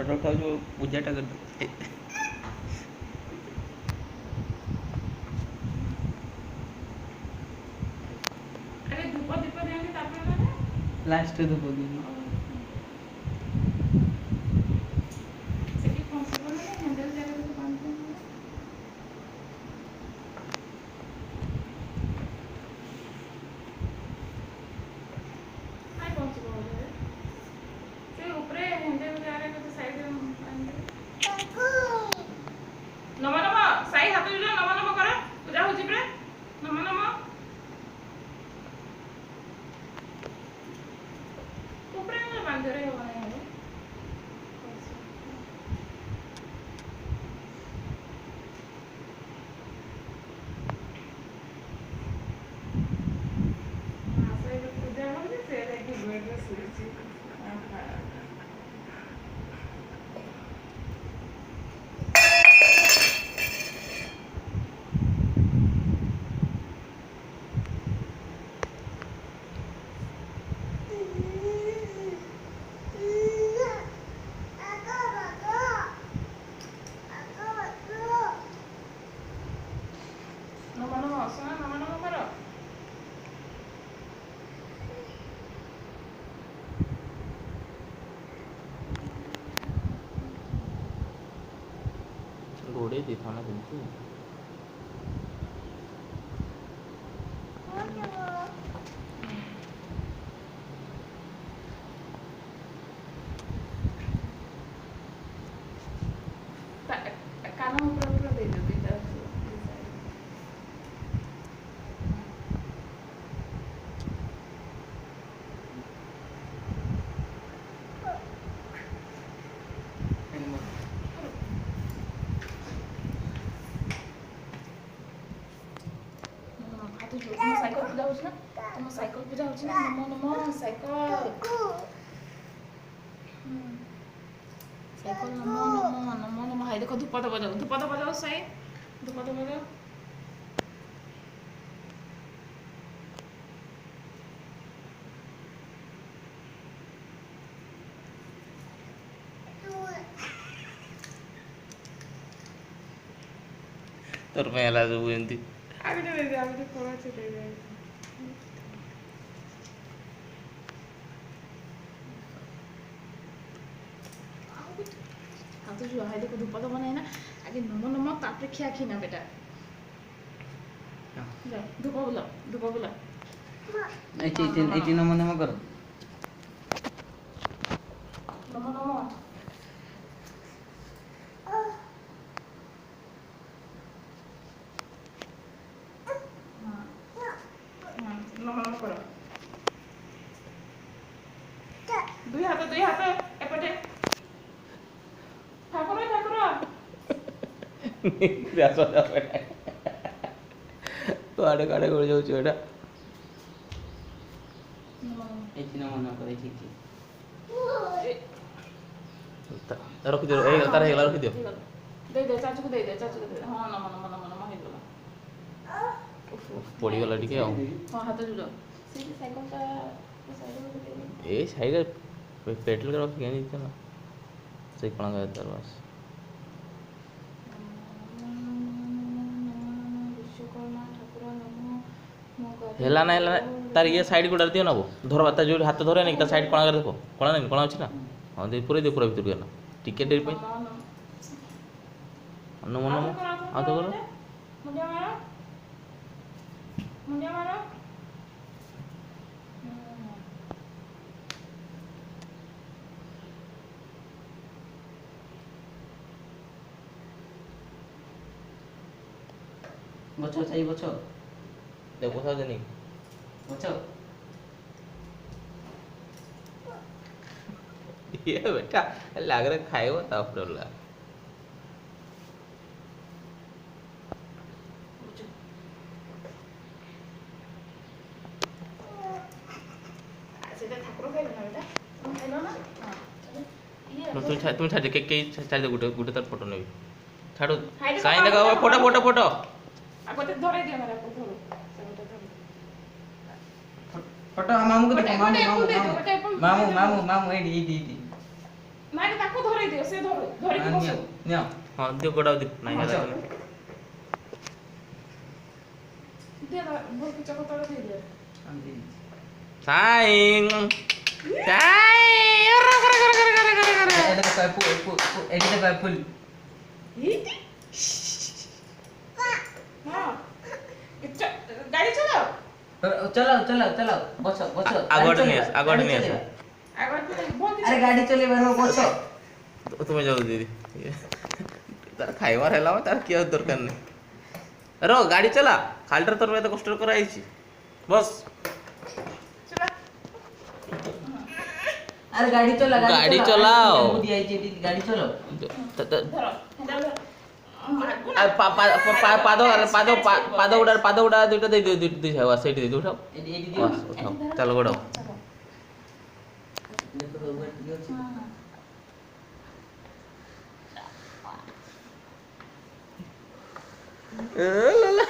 ପୋଟଳ ଖାଉଛୁ ପୂଜାଟା କରିଦେବୁ। ଲାଷ୍ଟରେ ଧୂପ ଦିଅନ୍ତି। घोड़े दिखाना तुमको ସାଇକେଲ ପୂଜା ହଉଛି ନା ତମ ସାଇକେଲ ପୂଜା ହଉଛି ନା ନମ ନମ ସାଇକେଲ ସାଇକେଲ ନମ ନମ ନମ ନମ ହାଇ ଦେଖ ଧୂପ ଦବ ଯାଉ ଧୂପ ଦବ ଯାଉ ସାଇ ଧୂପ ଦବ ଯାଉ ତୋର ପାଇଁ ହେଲା ସବୁ ଏମିତି ଆଗେ କଣ ଅଛି ଆଉ ତ ହାଇ ଦେଖ ଧୂପ ଦବ ନାହିଁ ନା ଆଗେ ନମ ନମ ତାପରେ ଖିଆ ଖି ନା ବେଟା ଧୂପ ବୁଲ ଧୂପ ବୁଲ ଏଇଠି ନମ ନମ କର ନମ ନମ ନମ ନମ କର ଦୁଇ ହାତ ଏପଟେ ଠାକୁର ଠାକୁର କୁଆଡ଼େ କୁଆଡ଼େ ଗଳି ଯାଉଛି ଏଇଟା ଏଇଠି ନମ ନମ କର ଏଇଠି ରଖିଦିଅ ହେଇଗଲା ତାର ହେଇଗଲା ରଖିଦିଅ ଦେ ଚାଚୁକୁ ଦେ ହଁ ନମ ନମ ନମ ନମ ହେଇଗଲା ପଡ଼ିଗଲା ଟିକେ ଆଉ ହଁ ହାତ ଯୋଡ଼ ସେଇଠି ସାଇକେଲଟା ଏ ସାଇଡ୍ पेट्रोल का रखी नहीं ना से कौन गया तार बस हेला ना तार ये साइड को डर दियो ना वो धर बाता जो हाथ धरे नहीं ता साइड कौन कर देखो कौन नहीं कौन अच्छी ना हाँ दे पूरे भीतर गया ना टिकेट डेरी पे नमो नमो हाँ तो करो मुंडिया मारो बच्चों चाहिए बच्चों देखो था नहीं बच्चों ये बेटा लग रहा खाएगा तब डरला तुम छाड़ के छाड़ दे गुटे गुटे तार फोटो नेबी छाड़ो काई देखा फोटो फोटो फोटो आगोते धरे दियो मेरा धरो फोटो मामू को देखो मामू मामू मामू मामू मामू मामू एडी एडी एडी ନାଇଁ ତାକୁ ଧରେଇ ଦିଅ ସେ ଧରିକି ନିଅ ବସୁ ନିଅ ହଁ ଦିଅ ଗୋଡ଼ାଉ ଦିଅ ନାଇଁ ହେଲା ଆଚ୍ଛା। ଦିଅ ଭଲକି ଚକ ତଳେ ଦେଇ ଦିଅ ସାଇ এটা কয় এটা কয় ফুল এইটি হ্যাঁ গাড়ি চালাও চালাও চালাও চালাও বসো বসো আগোয়াটা নিয়ে আস আগোয়াটা নিয়ে আস আবার বলতে আরে গাড়ি চলেবে না বসো তুমি যাও দিদি তার খাইবার হেলা তার কি আর দরকার নেই রো গাড়ি চালা খালটার তোর এত কষ্ট করে আইছি বস চলা আরে গাড়ি চলা গাড়ি চালাও। মুদি আইছে গাড়ি চালাও ধরো এটা ধরো আর পাদ উড়া দুইটা দিয়ে দিও দুই হাওয়া সেইটি দিয়ে উঠাও এডি দিও বাস উঠাও চলো গোড়াও দেখো ওভার কি হচ্ছে লা লা